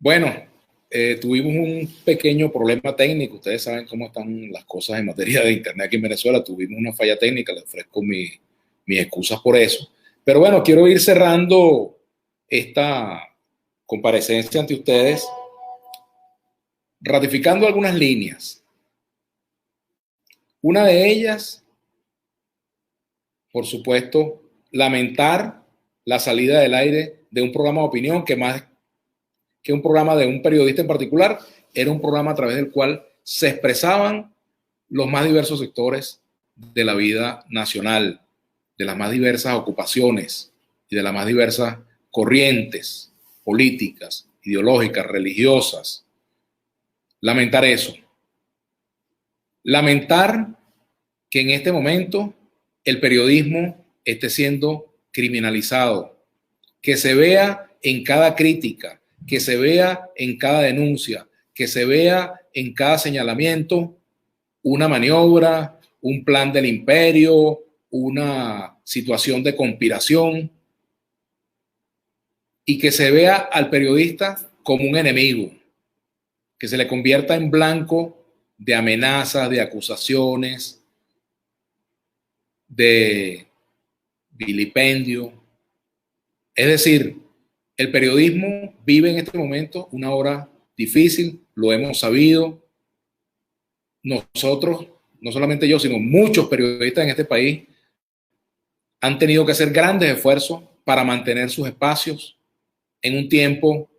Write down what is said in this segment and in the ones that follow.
Bueno, tuvimos un pequeño problema técnico. Ustedes saben cómo están las cosas en materia de Internet aquí en Venezuela. Tuvimos una falla técnica, les ofrezco mis excusas por eso. Pero bueno, quiero ir cerrando esta comparecencia ante ustedes, ratificando algunas líneas. Una de ellas, por supuesto, lamentar la salida del aire de un programa de opinión que más que un programa de un periodista en particular, era un programa a través del cual se expresaban los más diversos sectores de la vida nacional, de las más diversas ocupaciones y de las más diversas corrientes políticas, ideológicas, religiosas. Lamentar eso. Lamentar que en este momento el periodismo esté siendo criminalizado, que se vea en cada crítica, que se vea en cada denuncia, que se vea en cada señalamiento una maniobra, un plan del imperio, una situación de conspiración, y que se vea al periodista como un enemigo, que se le convierta en blanco de amenazas, de acusaciones, de vilipendio. Es decir, el periodismo vive en este momento una hora difícil, lo hemos sabido. Nosotros, no solamente yo, sino muchos periodistas en este país han tenido que hacer grandes esfuerzos para mantener sus espacios en un tiempo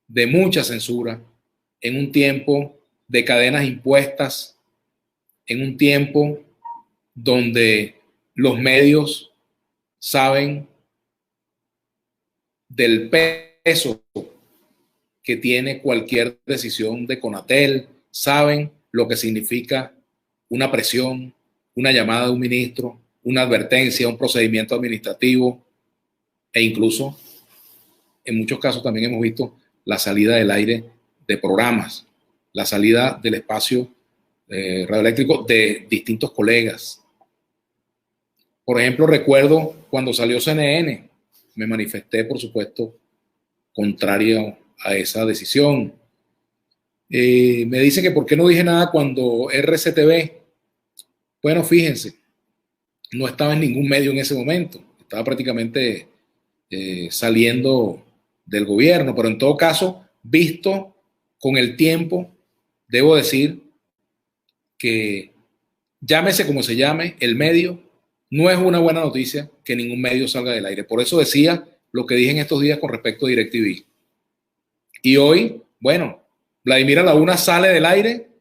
de mucha censura, en un tiempo de cadenas impuestas, en un tiempo donde los medios saben del peso que tiene cualquier decisión de Conatel, saben lo que significa una presión, una llamada de un ministro, una advertencia, un procedimiento administrativo, e incluso en muchos casos también hemos visto la salida del aire de programas, la salida del espacio radioeléctrico de distintos colegas. Por ejemplo, recuerdo cuando salió CNN, me manifesté, por supuesto, contrario a esa decisión. Me dice que por qué no dije nada cuando RCTV. Bueno, fíjense, no estaba en ningún medio en ese momento, estaba prácticamente saliendo del gobierno, pero en todo caso, visto con el tiempo, debo decir que llámese como se llame, el medio, no es una buena noticia que ningún medio salga del aire. Por eso decía lo que dije en estos días con respecto a DirecTV. Y hoy, bueno, Vladimir a la Una sale del aire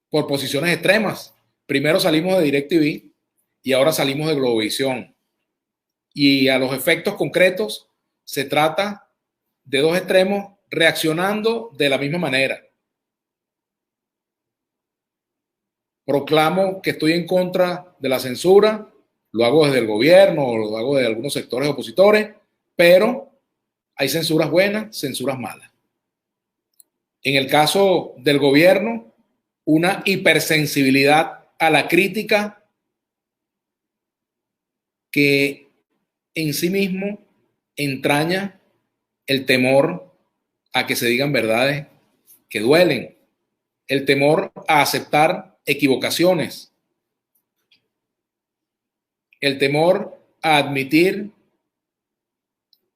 por posiciones extremas. Primero salimos de DirecTV y ahora salimos de Globovisión. Y a los efectos concretos se trata de dos extremos reaccionando de la misma manera. Proclamo que estoy en contra de la censura, lo hago desde el gobierno o lo hago de algunos sectores opositores, pero hay censuras buenas, censuras malas. En el caso del gobierno, una hipersensibilidad a la crítica que en sí mismo entraña el temor a que se digan verdades que duelen, el temor a aceptar equivocaciones, el temor a admitir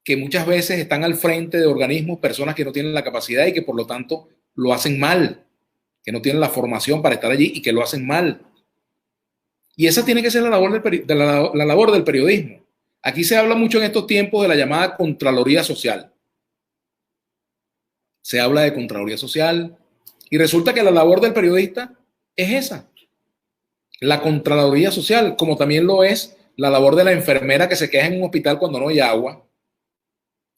que muchas veces están al frente de organismos personas que no tienen la capacidad y que por lo tanto lo hacen mal, que no tienen la formación para estar allí y que lo hacen mal. Y esa tiene que ser la labor del periodismo. Aquí se habla mucho en estos tiempos de la llamada Contraloría Social. Se habla de Contraloría Social y resulta que la labor del periodista es esa, la Contraloría Social, como también lo es la labor de la enfermera que se queja en un hospital cuando no hay agua,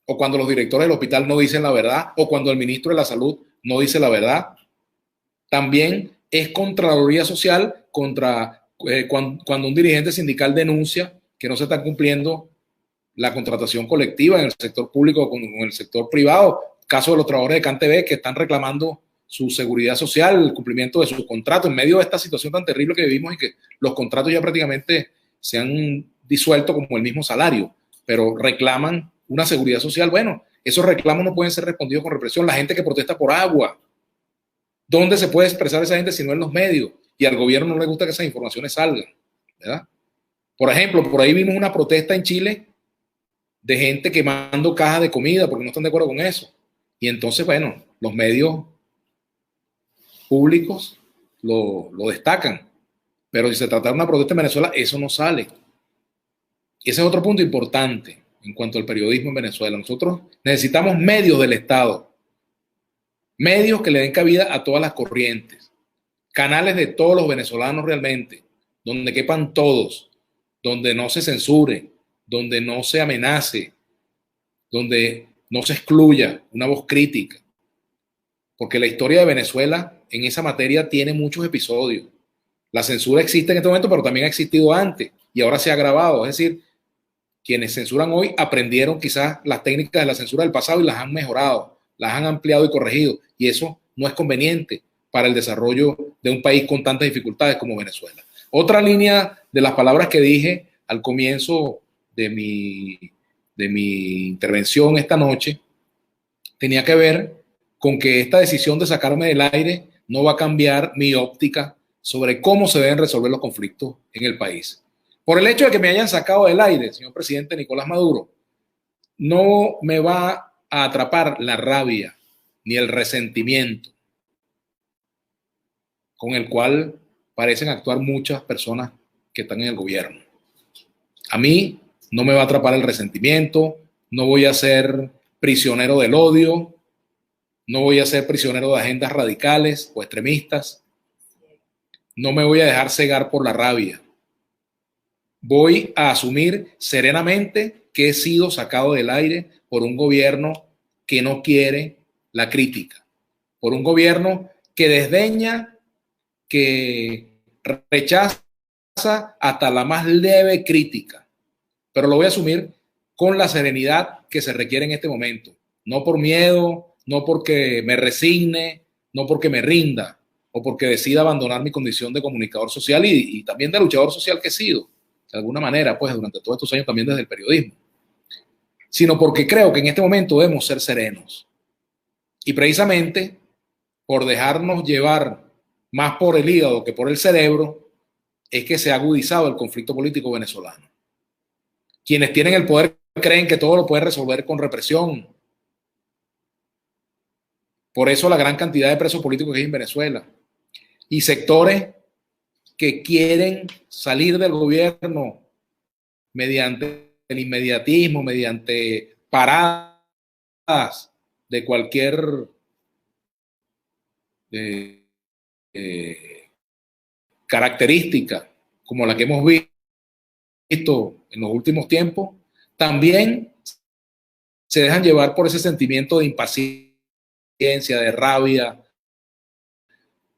o cuando los directores del hospital no dicen la verdad, o cuando el ministro de la Salud no dice la verdad. También es Contraloría Social cuando un dirigente sindical denuncia que no se está cumpliendo la contratación colectiva en el sector público o con el sector privado. Caso de los trabajadores de CanTV que están reclamando su seguridad social, el cumplimiento de su contrato en medio de esta situación tan terrible que vivimos y que los contratos ya prácticamente se han disuelto como el mismo salario, pero reclaman una seguridad social. Bueno, Esos reclamos no pueden ser respondidos con represión. La gente que protesta por agua, ¿dónde se puede expresar esa gente si no en los medios? Y al gobierno no le gusta que esas informaciones salgan, ¿verdad? Por ejemplo, por ahí vimos una protesta en Chile de gente quemando cajas de comida porque no están de acuerdo con eso. Y entonces, bueno, los medios públicos lo destacan. Pero si se trata de una protesta en Venezuela, eso no sale. Y ese es otro punto importante en cuanto al periodismo en Venezuela. Nosotros necesitamos medios del Estado, medios que le den cabida a todas las corrientes, canales de todos los venezolanos realmente, donde quepan todos, donde no se censure, donde no se amenace, donde no se excluya una voz crítica. Porque la historia de Venezuela en esa materia tiene muchos episodios. La censura existe en este momento, pero también ha existido antes y ahora se ha agravado. Es decir, quienes censuran hoy aprendieron quizás las técnicas de la censura del pasado y las han mejorado, las han ampliado y corregido. Y eso no es conveniente para el desarrollo de un país con tantas dificultades como Venezuela. Otra línea de las palabras que dije al comienzo de mi intervención esta noche tenía que ver con que esta decisión de sacarme del aire no va a cambiar mi óptica sobre cómo se deben resolver los conflictos en el país. Por el hecho de que me hayan sacado del aire, señor presidente Nicolás Maduro, no me va a atrapar la rabia ni el resentimiento con el cual parecen actuar muchas personas que están en el gobierno. A mí no me va a atrapar el resentimiento, no voy a ser prisionero del odio, no voy a ser prisionero de agendas radicales o extremistas, no me voy a dejar cegar por la rabia. Voy a asumir serenamente que he sido sacado del aire por un gobierno que no quiere la crítica, por un gobierno que desdeña, que rechaza hasta la más leve crítica, pero lo voy a asumir con la serenidad que se requiere en este momento, no por miedo, no porque me resigne, no porque me rinda o porque decida abandonar mi condición de comunicador social y también de luchador social que he sido, de alguna manera, pues durante todos estos años también desde el periodismo, sino porque creo que en este momento debemos ser serenos. Y precisamente por dejarnos llevar más por el hígado que por el cerebro, es que se ha agudizado el conflicto político venezolano. Quienes tienen el poder creen que todo lo puede resolver con represión. Por eso la gran cantidad de presos políticos que hay en Venezuela. Y sectores que quieren salir del gobierno mediante el inmediatismo, mediante paradas de cualquier característica como la que hemos visto en los últimos tiempos, también se dejan llevar por ese sentimiento de impaciencia, de rabia,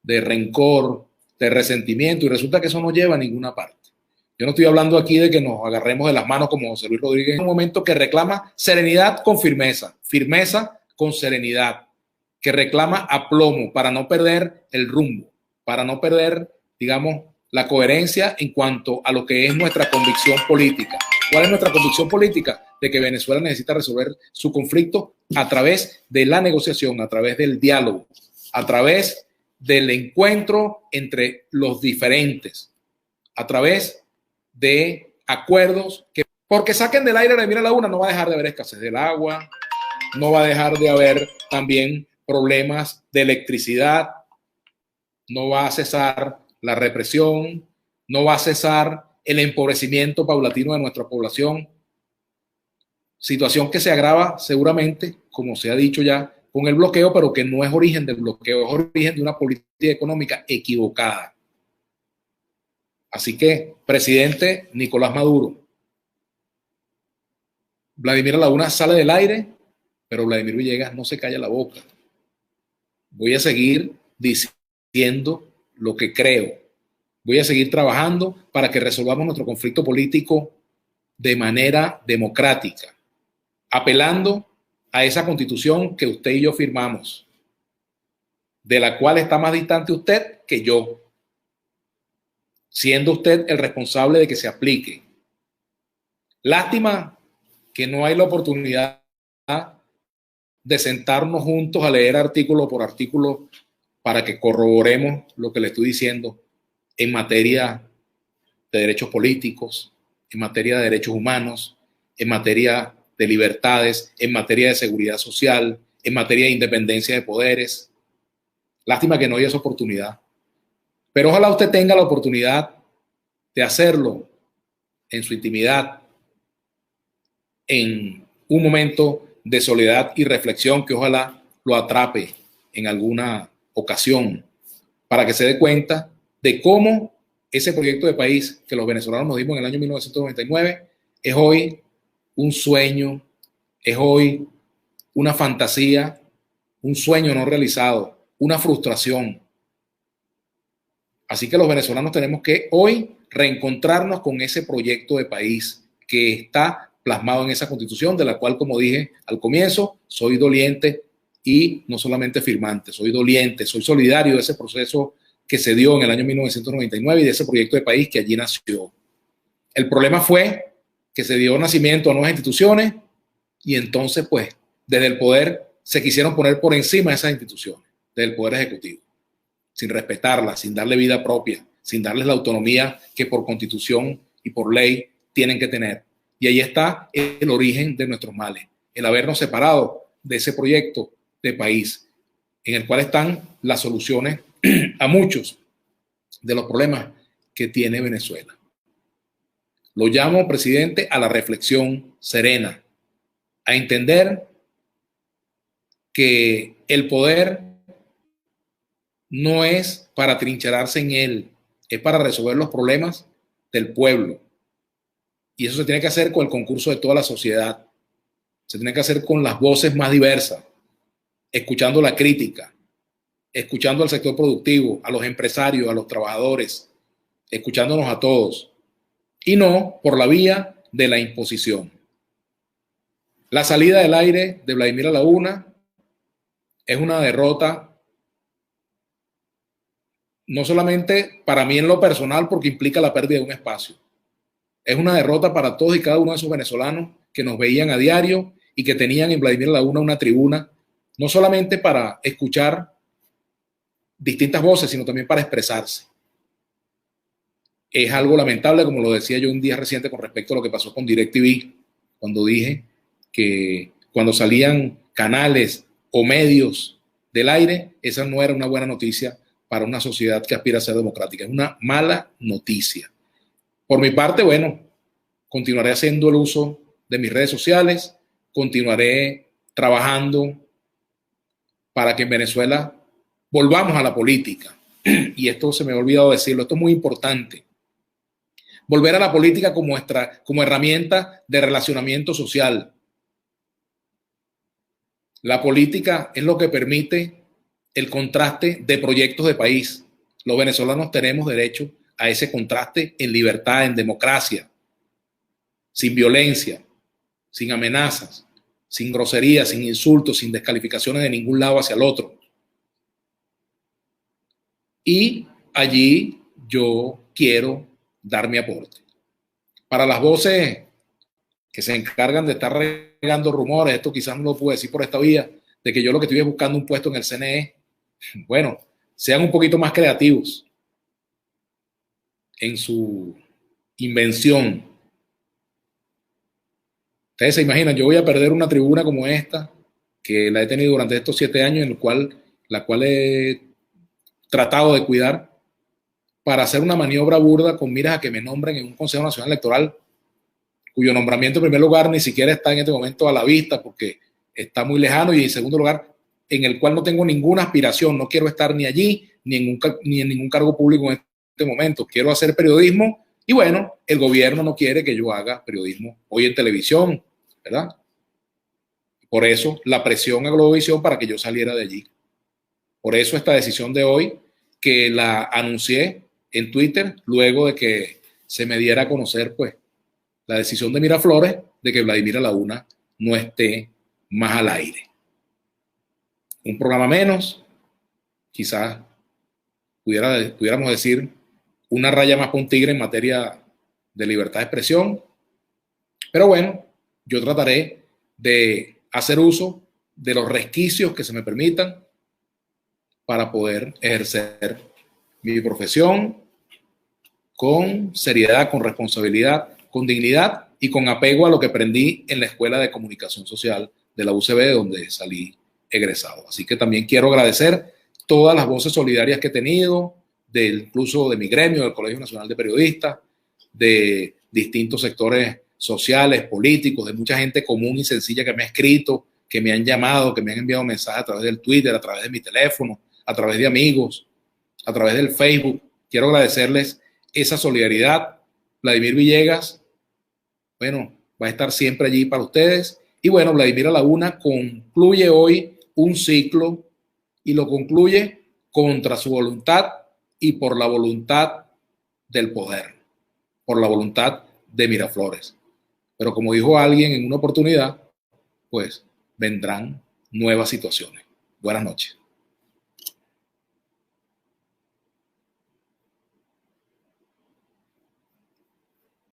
de rencor, de resentimiento, y resulta que eso no lleva a ninguna parte. Yo no estoy hablando aquí de que nos agarremos de las manos como José Luis Rodríguez en un momento que reclama serenidad con firmeza, firmeza con serenidad, que reclama aplomo para no perder el rumbo, para no perder, digamos, la coherencia en cuanto a lo que es nuestra convicción política. ¿Cuál es nuestra convicción política? De que Venezuela necesita resolver su conflicto a través de la negociación, a través del diálogo, a través del encuentro entre los diferentes, a través de acuerdos que, porque saquen del aire a Vladimir Laguna, no va a dejar de haber escasez del agua, no va a dejar de haber también problemas de electricidad, no va a cesar la represión, no va a cesar el empobrecimiento paulatino de nuestra población, situación que se agrava seguramente, como se ha dicho ya, con el bloqueo, pero que no es origen del bloqueo, es origen de una política económica equivocada. Así que, presidente Nicolás Maduro, Vladimir Laguna sale del aire, pero Vladimir Villegas no se calla la boca. Voy a seguir diciendo lo que creo. Voy a seguir trabajando para que resolvamos nuestro conflicto político de manera democrática, apelando a esa constitución que usted y yo firmamos, de la cual está más distante usted que yo, siendo usted el responsable de que se aplique. Lástima que no hay la oportunidad de sentarnos juntos a leer artículo por artículo para que corroboremos lo que le estoy diciendo en materia de derechos políticos, en materia de derechos humanos, en materia de libertades, en materia de seguridad social, en materia de independencia de poderes. Lástima que no haya esa oportunidad. Pero ojalá usted tenga la oportunidad de hacerlo en su intimidad, en un momento de soledad y reflexión que ojalá lo atrape en alguna ocasión para que se dé cuenta de cómo ese proyecto de país que los venezolanos nos dimos en el año 1999 es hoy un sueño, es hoy una fantasía, un sueño no realizado, una frustración. Así que los venezolanos tenemos que hoy reencontrarnos con ese proyecto de país que está plasmado en esa constitución, de la cual, como dije al comienzo, soy doliente y no solamente firmante, soy doliente, soy solidario de ese proceso que se dio en el año 1999 y de ese proyecto de país que allí nació. El problema fue que se dio nacimiento a nuevas instituciones y entonces, pues, desde el poder se quisieron poner por encima de esas instituciones, desde el poder ejecutivo, sin respetarlas, sin darle vida propia, sin darles la autonomía que por constitución y por ley tienen que tener. Y ahí está el origen de nuestros males, el habernos separado de ese proyecto de país, en el cual están las soluciones a muchos de los problemas que tiene Venezuela. Lo llamo, presidente, a la reflexión serena, a entender que el poder no es para trincherarse en él, es para resolver los problemas del pueblo. Y eso se tiene que hacer con el concurso de toda la sociedad. Se tiene que hacer con las voces más diversas, escuchando la crítica, escuchando al sector productivo, a los empresarios, a los trabajadores, escuchándonos a todos, y no por la vía de la imposición. La salida del aire de Vladimir a la Una es una derrota, no solamente para mí en lo personal, porque implica la pérdida de un espacio. Es una derrota para todos y cada uno de esos venezolanos que nos veían a diario y que tenían en Vladimir a la Una tribuna, no solamente para escuchar distintas voces, sino también para expresarse. Es algo lamentable, como lo decía yo un día reciente con respecto a lo que pasó con DirecTV, cuando dije que cuando salían canales o medios del aire, esa no era una buena noticia para una sociedad que aspira a ser democrática. Es una mala noticia. Por mi parte, bueno, continuaré haciendo el uso de mis redes sociales, continuaré trabajando para que en Venezuela volvamos a la política. Y esto se me ha olvidado decirlo, esto es muy importante. Volver a la política como herramienta de relacionamiento social. La política es lo que permite el contraste de proyectos de país. Los venezolanos tenemos derecho a ese contraste en libertad, en democracia, sin violencia, sin amenazas, sin groserías, sin insultos, sin descalificaciones de ningún lado hacia el otro. Y allí yo quiero dar mi aporte. Para las voces que se encargan de estar regando rumores, esto quizás no lo puedo decir por esta vía, de que yo lo que estoy es buscando un puesto en el CNE, bueno, sean un poquito más creativos en su invención. Ustedes se imaginan, yo voy a perder una tribuna como esta, que la he tenido durante estos 7 años, en la cual he tratado de cuidar, para hacer una maniobra burda con miras a que me nombren en un Consejo Nacional Electoral, cuyo nombramiento en primer lugar ni siquiera está en este momento a la vista porque está muy lejano, y en segundo lugar, en el cual no tengo ninguna aspiración, no quiero estar ni allí ni en ningún cargo público en este momento. Quiero hacer periodismo y bueno, el gobierno no quiere que yo haga periodismo hoy en televisión, ¿verdad? Por eso la presión a Globovisión para que yo saliera de allí. Por eso esta decisión de hoy, que la anuncié en Twitter luego de que se me diera a conocer pues la decisión de Miraflores de que Vladimir a la Una no esté más al aire. Un programa menos, quizás pudiéramos decir una raya más para un tigre en materia de libertad de expresión, pero bueno, yo trataré de hacer uso de los resquicios que se me permitan para poder ejercer mi profesión con seriedad, con responsabilidad, con dignidad y con apego a lo que aprendí en la Escuela de Comunicación Social de la UCB, donde salí egresado. Así que también quiero agradecer todas las voces solidarias que he tenido, incluso de mi gremio, del Colegio Nacional de Periodistas, de distintos sectores sociales, políticos, de mucha gente común y sencilla que me ha escrito, que me han llamado, que me han enviado mensajes a través del Twitter, a través de mi teléfono, a través de amigos, a través del Facebook. Quiero agradecerles esa solidaridad. Vladimir Villegas, bueno, va a estar siempre allí para ustedes. Y bueno, Vladimir a la Una concluye hoy un ciclo y lo concluye contra su voluntad y por la voluntad del poder, por la voluntad de Miraflores. Pero como dijo alguien en una oportunidad, pues vendrán nuevas situaciones. Buenas noches.